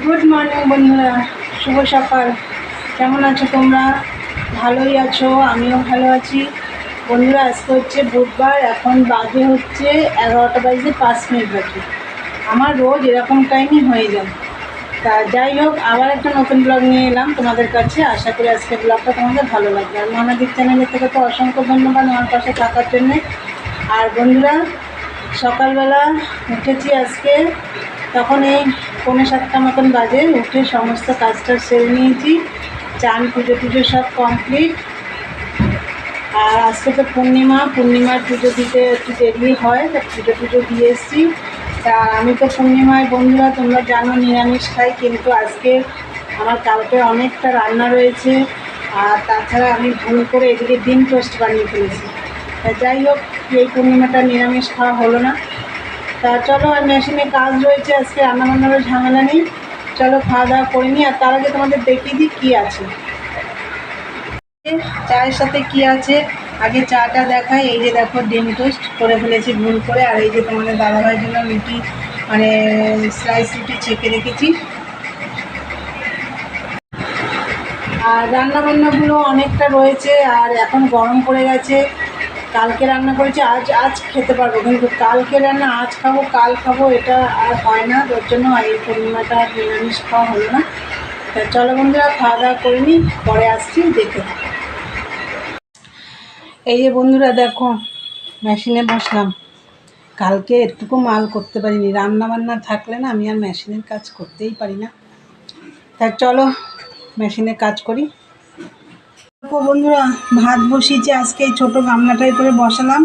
Good morning বন্ধুরা, শুভ সকাল। কেমন আছো তোমরা? ভালোই আছো, আমিও ভালো আছি বন্ধুরা। আজকে হচ্ছে বুধবার, এখন বাজে হচ্ছে 11টা বাজে 5 মিনিট বাজে। আমার রোজ এরকম টাইমই হয়ে যায়। তা যাই হোক, আবার একটা নতুন ব্লগ নিয়ে এলাম তোমাদের কাছে। আশা করি আজকের ব্লগটা তোমাদের ভালো লাগবে। আর মনাদির চ্যানেলের থেকে তো অসংখ্য ধন্যবাদ আমার পাশে থাকার জন্যে। আর বন্ধুরা, সকালবেলা উঠেছি আজকে, তখন এই 6:45 মতন বাজে। উঠে সমস্ত কাজটা সেরে নিয়েছি, চান পুজো টুজো সব কমপ্লিট। আর আজকে তো পূর্ণিমার পুজো দিতে একটু দেরি হয়, তা পুজো টুজো দিয়ে এসেছি। তা আমি তো পূর্ণিমায় বন্ধুরা তোমরা জানো নিরামিষ খাই, কিন্তু আজকে আমার কালকে অনেকটা রান্না রয়েছে। আর তাছাড়া আমি ভুল করে এদিকে ডিম টোস্ট বানিয়ে ফেলেছি। তা যাই হোক, এই পূর্ণিমাটা নিরামিষ খাওয়া হলো না। তা চলো, আর মেশিনে কাজ রয়েছে, আজকে রান্নাবান্নারও ঝামেলা নেই। চলো খাওয়া দাওয়া করে নিই। আর তার আগে তোমাদের দেখিয়ে দিই কী আছে চায়ের সাথে। কি আছে আগে চাটা দেখাই। এই যে দেখো, ডিম টোস্ট করে ফেলেছি ভুল করে। আর এই যে তোমাদের দাদাভাইয়ের জন্য রুটি, মানে স্লাইস রুটি ছেঁকে রেখেছি। আর রান্নাবান্নাগুলো অনেকটা রয়েছে, আর এখন গরম পড়ে গেছে। কালকে রান্না করেছি, আজ খেতে পারবো, কিন্তু কালকে রান্না আজ খাবো কাল খাবো এটা আর হয় না। ওর জন্য এই পূর্ণিমাটা আর নিরামিষ খাওয়া হলো না। তা চলো বন্ধুরা, খাওয়া দাওয়া করে নিই, পরে আসছি দেখে। এই যে বন্ধুরা দেখো, মেশিনে বসলাম। কালকে একটুকু মাল করতে পারিনি, রান্না বান্না থাকলে না আমি আর মেশিনের কাজ করতেই পারি না। তা চলো মেশিনে কাজ করি। বন্ধুরা, ভাত বসিয়েছি আজকে এই ছোটো গামলাটাই করে বসালাম।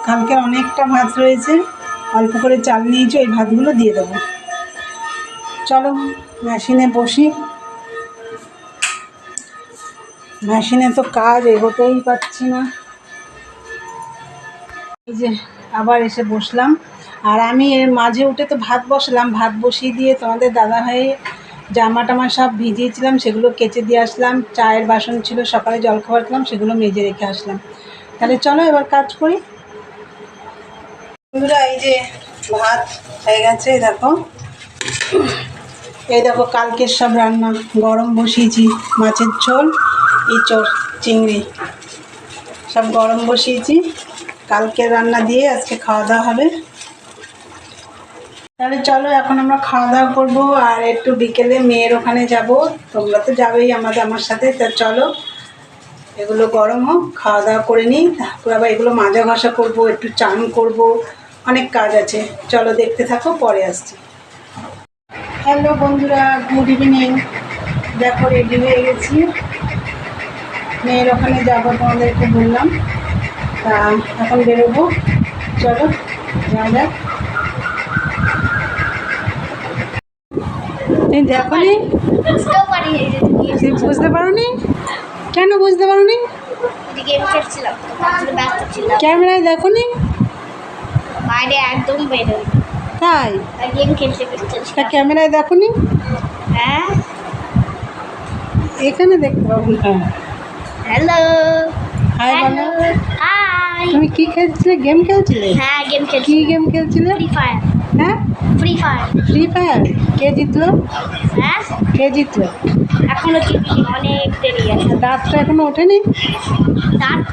কালকে অনেকটা ভাত রয়েছে, অল্প করে চাল নিয়েছি, ওই ভাতগুলো দিয়ে দেবো। চলো মেশিনে বসি। মেশিনে তো কাজ এগোতেই পারছি না। এই যে আবার এসে বসলাম। আর আমি এর মাঝে উঠে তো ভাত বসালাম, ভাত বসিয়ে দিয়ে তোমাদের দাদাভাই জামা টামা সব ভিজিয়েছিলাম, সেগুলো কেচে দিয়ে আসলাম। চায়ের বাসন ছিল, সকালে জলখাবার খেলাম, সেগুলো মেজে রেখে আসলাম। তাহলে চলো এবার কাজ করি বন্ধুরা। এই যে ভাত হয়ে গেছে, দেখো। এই দেখো কালকের সব রান্না গরম বসিয়েছি। মাছের ঝোল, ইঁচড়, চিংড়ি সব গরম বসিয়েছি। কালকের রান্না দিয়ে আজকে খাওয়া দাওয়া হবে। তাহলে চলো এখন আমরা খাওয়া দাওয়া করবো। আর একটু বিকেলে মেয়ের ওখানে যাব, তোমরা তো যাবেই আমার সাথে। তা চলো এগুলো গরম হোক, খাওয়া দাওয়া করে নিই। তারপর আবার এগুলো মাজা ঘষা করবো, একটু চান করব, অনেক কাজ আছে। চলো দেখতে থাকো, পরে আসছি। হ্যালো বন্ধুরা, গুড ইভিনিং। দেখো রেডি হয়ে গেছি, মেয়ের ওখানে যাবো, তোমাদেরকে বললাম। তা এখন বেরোবো, চলো যাওয়া যাক। তুমি দেখো নি? বুঝতে পারো নি? কেন বুঝতে পারো নি? ক্যামেরায় দেখো নি? বাইরে একদম বেরোয় তাই? গেম খেলতে ক্যামেরায় দেখো নি? হ্যাঁ, এখানে দেখতে পাবো। হ্যালো হাই বলো। হাই। তুমি কি খেলছিলে? গেম খেলছিলে? হ্যাঁ, গেম কি খেলছি। গেম খেলছিলে? Free Fire. হ্যাঁ, ফ্রি ফায়ার। Free Fire. কে জিতলো? হ্যাঁ, কে জিতলো? এখনো জিতনি, অনেক দেরি আছে। দাঁতটা এখনো ওঠেনি? দাঁত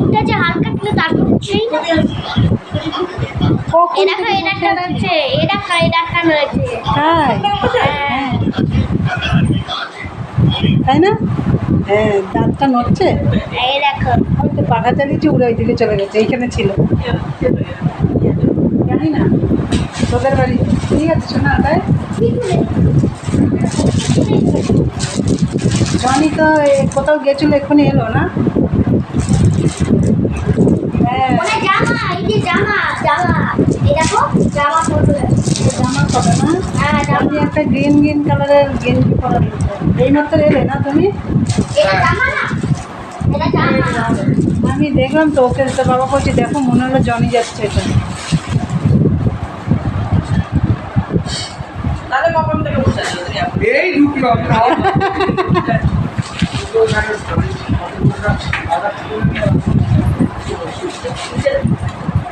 উঠেছে হালকা, কিন্তু দাঁত উঠছেই না। কখন এটা থেকে এটা বসে আছি? হচ্ছে, এটা রয়েছে। তাই? হ্যাঁ, তাই না? হ্যাঁ, দাঁতটা নড়ছে। এই দেখো। ওই তো পাখা চালিয়েছি, উড়ে ওই দিকে চলে গেছে। এইখানে ছিল, জানি না। তোদের বাড়ি ঠিক আছে শোনা? তাই জনি তো কোথাও গেছিলো, এক্ষুনি এলো না? হ্যাঁ, ওটা জামা, এই যে জামা এই দেখো, জামা পরে জামা কবে না? হ্যাঁ, আমি একটা গ্রিন কালারের গেঞ্জি পরা এইমাত্র এলে না তুমি? এটা জামা না, এটা জামা। আমি দেখলাম তো, ওকে তো বাবা বলছি দেখো, মনে হলো জনি যাচ্ছে এটা। এই ঢুকলাম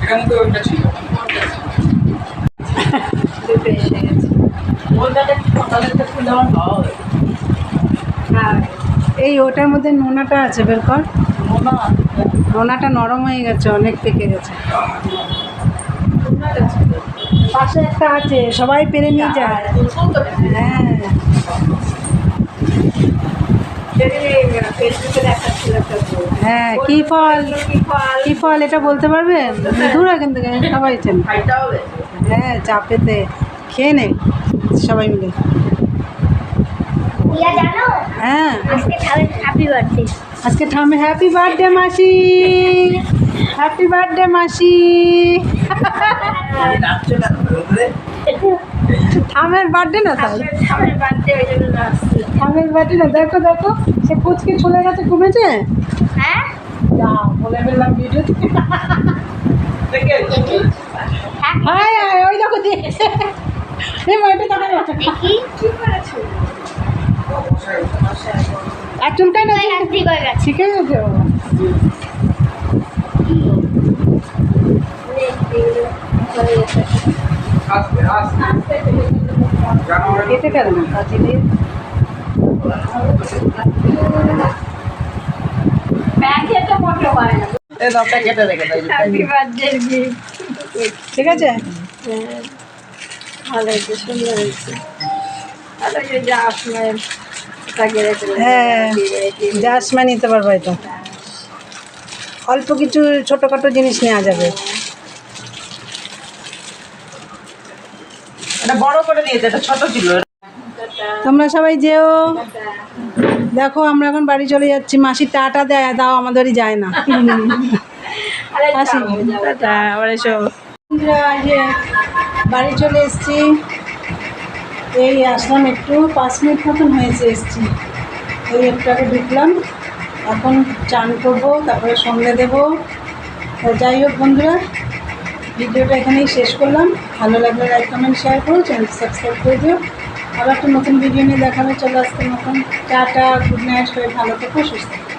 এখানে তো ওইটা ছিল। দুটো এসে গেছে। আমার খাওয়া হবে হ্যাঁ এই ওটার মধ্যে নোনাটা আছে, বের কর। না নোনাটা নরম হয়ে গেছে, অনেক পেকে গেছে। পাশে একটা আছে, সবাই পেরে নিয়ে যায়। হ্যাঁ হ্যাঁ, কি ফল, কি ফল এটা বলতে পারবেন? দূর এখান থেকে, সবাই চেন। খাইতে হবে হ্যাঁ চাপেতে খেয়ে নে সবাই মিলে। ইয়া জানো হ্যাঁ আজকে ঠাকুর হ্যাপি বার্থডে। আজকে ঠামে হ্যাপি বার্থডে মাসি, হ্যাপি বার্থডে মাসি। ডাকছে না ঠামের বার্থডে না তাই, ঠাকুরের বার্থডে ওই জন্য আসছে। ঠামের বার্থডে না। দেখো দেখো সে কুচকে চলে গেছে, ঘুমেছে। হ্যাঁ যা বলে ফেললাম ভিডিও থেকে। দেখে হায় হায় ওই দেখো দিয়েছে। এই মাইটা দেখা যাচ্ছে দেখি কি করেছো? আর চুলকাই না, কই গেছে কই গেছে? শিখে গেছে বাবা। আসবে আসবে কেটে ফেল না কাঁচি দিয়ে। প্যাকেটটা মোটো হয় না। এই দামটা কেটে রেখে দাও হ্যাপি বার্থডে গিফট। ঠিক আছে। ভালো হয়েছে, সুন্দর হয়েছে। ভালো হয়েছে যে আসলে তাকে রেখে হ্যাঁ জাসমা নিতে পারবো, এটা অল্প কিছু ছোটোখাটো জিনিস নেওয়া যাবে। এটা বড় করে দিয়েছে, এটা ছোট ছিল। তোমরা সবাই যেও। দেখো আমরা এখন বাড়ি চলে যাচ্ছি। মাসি টাটা দেয়, দাও আমাদের বাড়ি যায় না। আসি। আবার এসো। বন্ধুরা, এই যে বাড়ি চলে এসেছি। এই আসলাম একটু 5 মিনিট মতন হয়েছে এসেছি। এই একটু আগে ঢুকলাম, এখন চান করবো, তারপরে সন্ধে দেবো। তো যাই হোক বন্ধুরা, ভিডিওটা এখানেই শেষ করলাম। ভালো লাগলে লাইক কমেন্ট শেয়ার করো, চ্যানেল সাবস্ক্রাইব করে দিও। আবার একটা নতুন ভিডিও নিয়ে দেখাবে। চলো আজকের মতন টাটা, গুড নাইট, সবাই ভালো থেকো, সুস্থ থেকো।